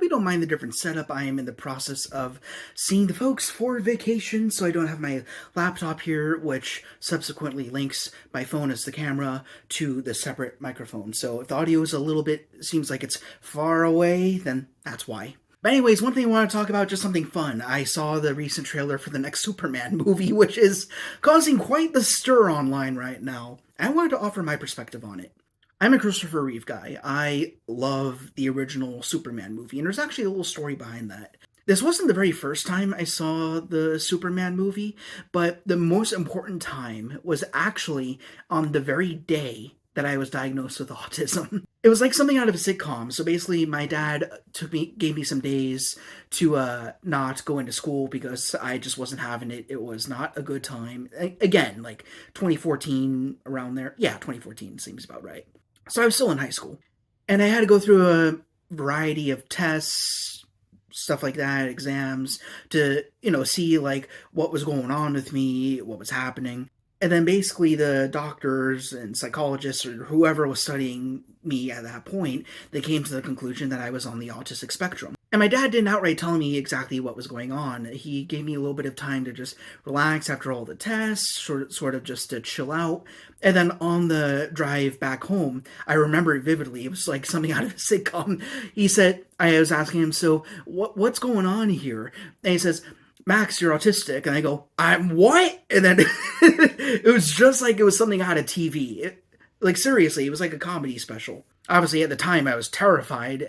you don't mind the different setup, I am in the process of seeing the folks for vacation, so I don't have my laptop here, which subsequently links my phone as the camera to the separate microphone. So if the audio is a little bit, seems like it's far away, then that's why. But anyways, one thing I want to talk about, just something fun. I saw the recent trailer for the next Superman movie, which is causing quite the stir online right now. I wanted to offer my perspective on it. I'm a Christopher Reeve guy. I love the original Superman movie, and there's actually a little story behind that. This wasn't the very first time I saw the Superman movie, but the most important time was actually on the very day that I was diagnosed with autism. It was like something out of a sitcom. So basically, my dad gave me some days to not go into school because I just wasn't having it. It was not a good time. Again, like 2014, around there. Yeah, 2014 seems about right. So I was still in high school. And I had to go through a variety of tests, stuff like that, exams, to, see like what was going on with me, what was happening. And then basically the doctors and psychologists or whoever was studying me at that point, they came to the conclusion that I was on the autistic spectrum. And my dad didn't outright tell me exactly what was going on. He gave me a little bit of time to just relax after all the tests, sort of just to chill out. And then on the drive back home, I remember it vividly. It was like something out of a sitcom. He said, I was asking him, so what's going on here? And he says, Max, you're autistic. And I go, I'm what? And then it was just like it was something out of TV. Like, seriously, it was like a comedy special. Obviously, at the time, I was terrified,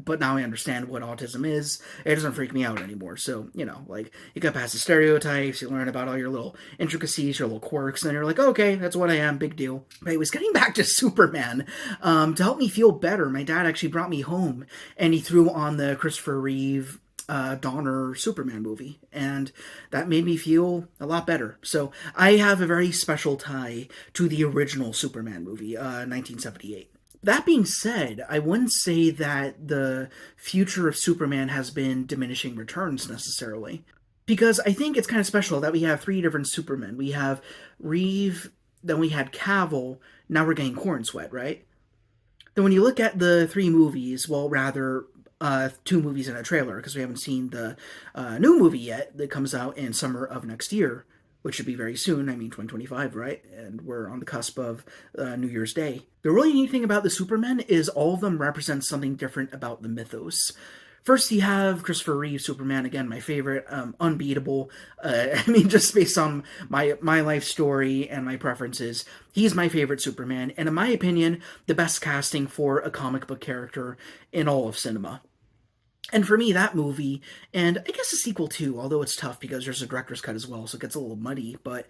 but now I understand what autism is. It doesn't freak me out anymore. So, like, you get past the stereotypes, you learn about all your little intricacies, your little quirks, and then you're like, okay, that's what I am, big deal. But anyways, getting back to Superman, to help me feel better, my dad actually brought me home, and he threw on the Christopher Reeve Donner Superman movie, and that made me feel a lot better. So I have a very special tie to the original Superman movie, 1978. That being said, I wouldn't say that the future of Superman has been diminishing returns necessarily, because I think it's kind of special that we have three different Supermen. We have Reeve, then we had Cavill, now we're getting Cornsweat, right? Then when you look at the three movies, well, rather, two movies and a trailer, because we haven't seen the new movie yet that comes out in summer of next year, which should be very soon. I mean, 2025, right? And we're on the cusp of New Year's Day. The really neat thing about the Supermen is all of them represent something different about the mythos. First, you have Christopher Reeve Superman, again, my favorite, unbeatable. I mean, just based on my life story and my preferences, he's my favorite Superman, and in my opinion, the best casting for a comic book character in all of cinema. And for me, that movie, and I guess a sequel too, although it's tough because there's a director's cut as well, so it gets a little muddy, but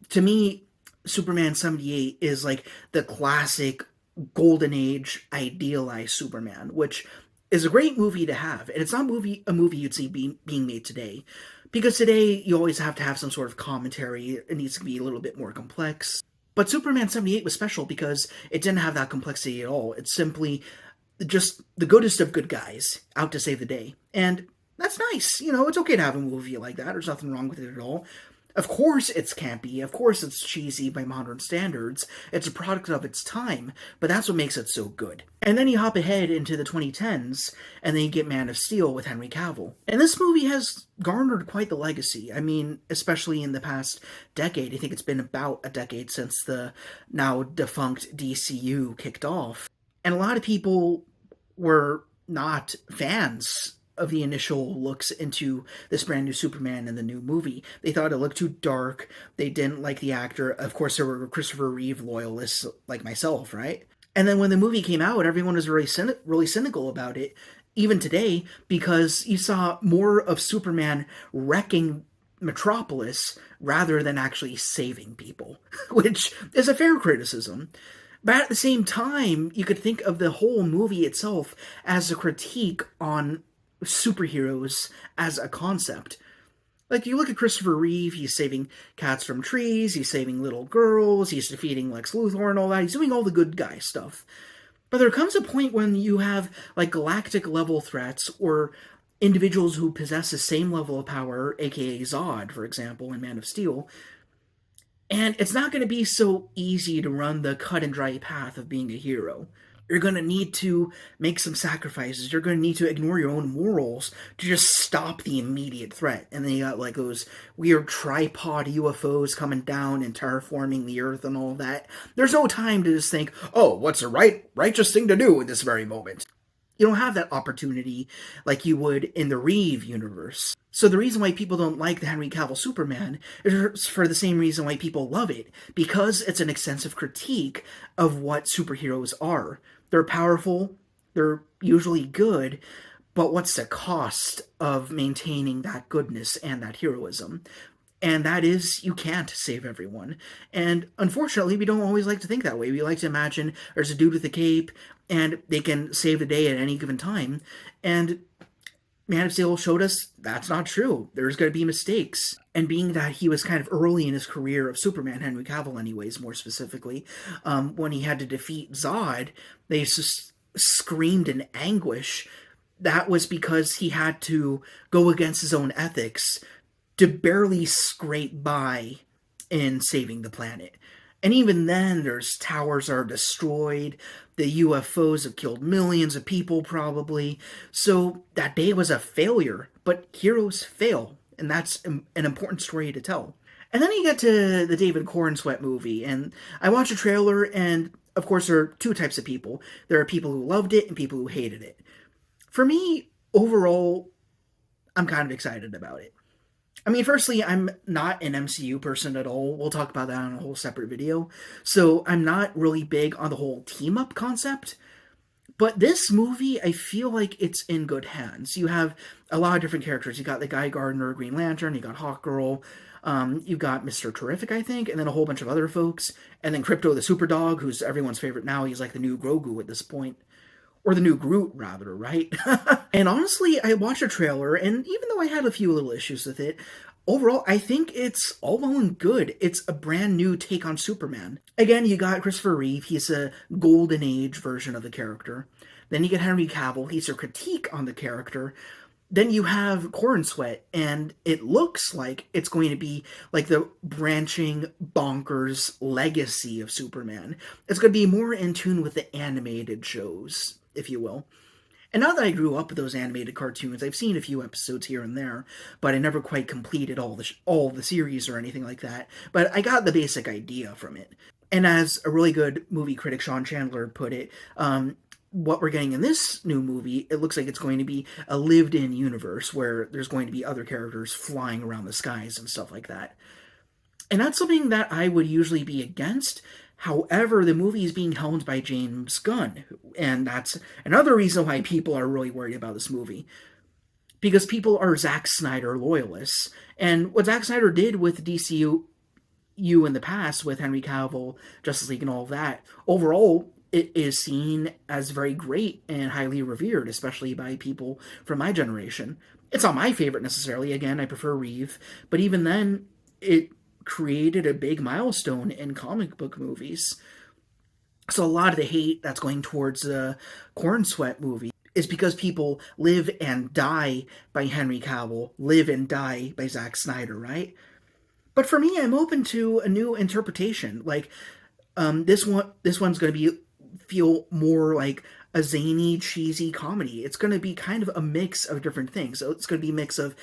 to me, Superman 78 is like the classic golden age idealized Superman, which is a great movie to have. And it's not a movie you'd see being made today. Because today, you always have to have some sort of commentary. It needs to be a little bit more complex. But Superman 78 was special because it didn't have that complexity at all. It's simply just the goodest of good guys out to save the day. And that's nice. It's okay to have a movie like that. There's nothing wrong with it at all. Of course it's campy. Of course it's cheesy by modern standards. It's a product of its time, but that's what makes it so good. And then you hop ahead into the 2010s, and then you get Man of Steel with Henry Cavill. And this movie has garnered quite the legacy. I mean, especially in the past decade. I think it's been about a decade since the now defunct DCU kicked off. And a lot of people were not fans of the initial looks into this brand new Superman in the new movie. They thought it looked too dark. They didn't like the actor. Of course, there were Christopher Reeve loyalists like myself, right? And then when the movie came out, everyone was really cynical about it, even today, because you saw more of Superman wrecking Metropolis rather than actually saving people, which is a fair criticism. But at the same time, you could think of the whole movie itself as a critique on superheroes as a concept. Like, you look at Christopher Reeve, he's saving cats from trees, he's saving little girls, he's defeating Lex Luthor and all that, he's doing all the good guy stuff. But there comes a point when you have, like, galactic level threats, or individuals who possess the same level of power, aka Zod, for example, in Man of Steel, and it's not going to be so easy to run the cut and dry path of being a hero. You're going to need to make some sacrifices. You're going to need to ignore your own morals to just stop the immediate threat. And then you got like those weird tripod UFOs coming down and terraforming the Earth and all that. There's no time to just think, oh, what's the righteous thing to do in this very moment? You don't have that opportunity like you would in the Reeve universe. So the reason why people don't like the Henry Cavill Superman is for the same reason why people love it, because it's an extensive critique of what superheroes are. They're powerful, they're usually good, but what's the cost of maintaining that goodness and that heroism? And that is, you can't save everyone. And unfortunately, we don't always like to think that way. We like to imagine there's a dude with a cape and they can save the day at any given time. And Man of Steel showed us that's not true. There's going to be mistakes. And being that he was kind of early in his career of Superman, Henry Cavill anyways, more specifically, when he had to defeat Zod, they just screamed in anguish. That was because he had to go against his own ethics to barely scrape by in saving the planet. And even then, there's towers are destroyed. The UFOs have killed millions of people, probably. So that day was a failure. But heroes fail, and that's an important story to tell. And then you get to the David Cornsweet movie, and I watched a trailer, and of course, there are two types of people. There are people who loved it and people who hated it. For me, overall, I'm kind of excited about it. I mean, firstly, I'm not an MCU person at all. We'll talk about that on a whole separate video. So I'm not really big on the whole team-up concept. But this movie, I feel like it's in good hands. You have a lot of different characters. You got the Guy Gardner, Green Lantern, you got Hawkgirl, you got Mr. Terrific, I think, and then a whole bunch of other folks. And then Crypto the Superdog, who's everyone's favorite now. He's like the new Grogu at this point. Or the new Groot, rather, right? And honestly, I watched a trailer, and even though I had a few little issues with it, overall, I think it's all well and good. It's a brand new take on Superman. Again, you got Christopher Reeve. He's a golden age version of the character. Then you get Henry Cavill. He's a critique on the character. Then you have Cornsweet, and it looks like it's going to be like the branching, bonkers legacy of Superman. It's going to be more in tune with the animated shows, if you will. And now that I grew up with those animated cartoons, I've seen a few episodes here and there, but I never quite completed all the series or anything like that. But I got the basic idea from it. And as a really good movie critic, Sean Chandler, put it, what we're getting in this new movie, it looks like it's going to be a lived-in universe where there's going to be other characters flying around the skies and stuff like that. And that's something that I would usually be against. However, the movie is being helmed by James Gunn, and that's another reason why people are really worried about this movie. Because people are Zack Snyder loyalists. And what Zack Snyder did with DCU in the past, with Henry Cavill, Justice League, and all of that, overall, it is seen as very great and highly revered, especially by people from my generation. It's not my favorite necessarily. Again, I prefer Reeve. But even then, it created a big milestone in comic book movies. So a lot of the hate that's going towards the Cornsweet movie is because people live and die by Henry Cavill, live and die by Zack Snyder, right? But for me, I'm open to a new interpretation. Like, this one's going to feel more like a zany, cheesy comedy. It's going to be kind of a mix of different things. So it's going to be a mix of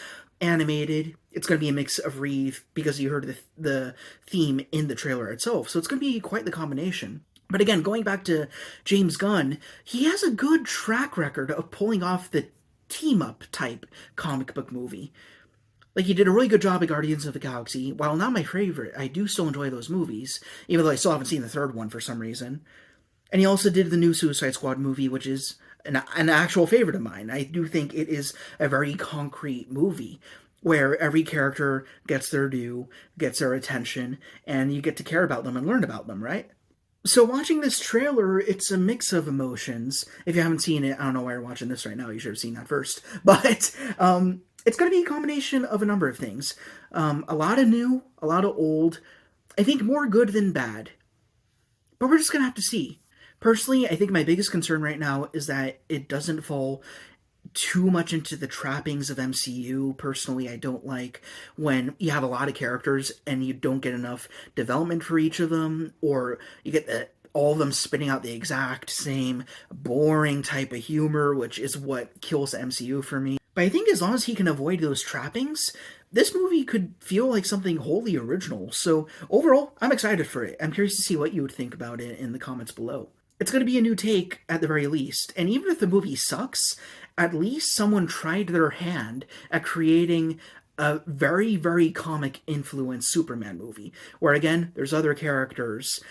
animated, it's going to be a mix of Reeve, because you heard the theme in the trailer itself. So it's going to be quite the combination. But again, going back to James Gunn, he has a good track record of pulling off the team-up type comic book movie. Like, he did a really good job at Guardians of the Galaxy. While not my favorite, I do still enjoy those movies, even though I still haven't seen the third one for some reason. And he also did the new Suicide Squad movie, which is an actual favorite of mine. I do think it is a very concrete movie, where every character gets their due, gets their attention, and you get to care about them and learn about them, right? So watching this trailer, it's a mix of emotions. If you haven't seen it, I don't know why you're watching this right now. You should have seen that first. But it's going to be a combination of a number of things. A lot of new, a lot of old. I think more good than bad. But we're just going to have to see. Personally, I think my biggest concern right now is that it doesn't fall too much into the trappings of MCU. Personally, I don't like when you have a lot of characters and you don't get enough development for each of them, or you get all of them spitting out the exact same boring type of humor, which is what kills the MCU for me. But I think as long as he can avoid those trappings, this movie could feel like something wholly original. So overall, I'm excited for it. I'm curious to see what you would think about it in the comments below. It's going to be a new take at the very least, and even if the movie sucks, at least someone tried their hand at creating a very, very comic influenced Superman movie, where again, there's other characters.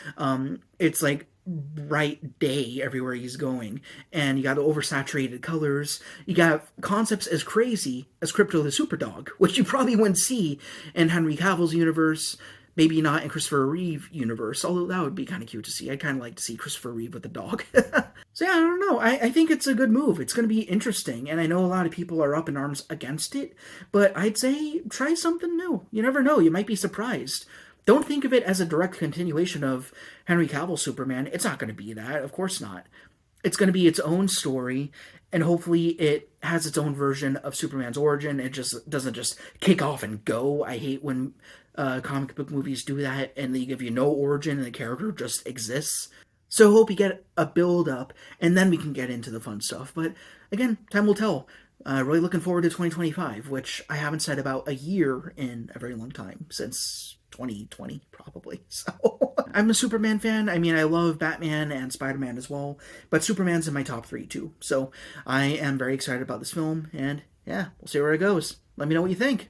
It's like bright day everywhere he's going, and you got oversaturated colors. You got concepts as crazy as Crypto the Superdog, which you probably wouldn't see in Henry Cavill's universe. Maybe not in Christopher Reeve universe, although that would be kind of cute to see. I'd kind of like to see Christopher Reeve with the dog. So yeah, I don't know. I think it's a good move. It's going to be interesting, and I know a lot of people are up in arms against it, but I'd say try something new. You never know. You might be surprised. Don't think of it as a direct continuation of Henry Cavill's Superman. It's not going to be that. Of course not. It's going to be its own story, and hopefully it has its own version of Superman's origin. It just doesn't just kick off and go. I hate when comic book movies do that and they give you no origin and the character just exists. So hope you get a build up, and then we can get into the fun stuff. But again, time will tell. Really looking forward to 2025, which I haven't said about a year in a very long time, since 2020 probably. So I'm a Superman fan. I mean, I love Batman and Spider-Man as well, but Superman's in my top 3 too. So I am very excited about this film, and yeah, we'll see where it goes. Let me know what you think.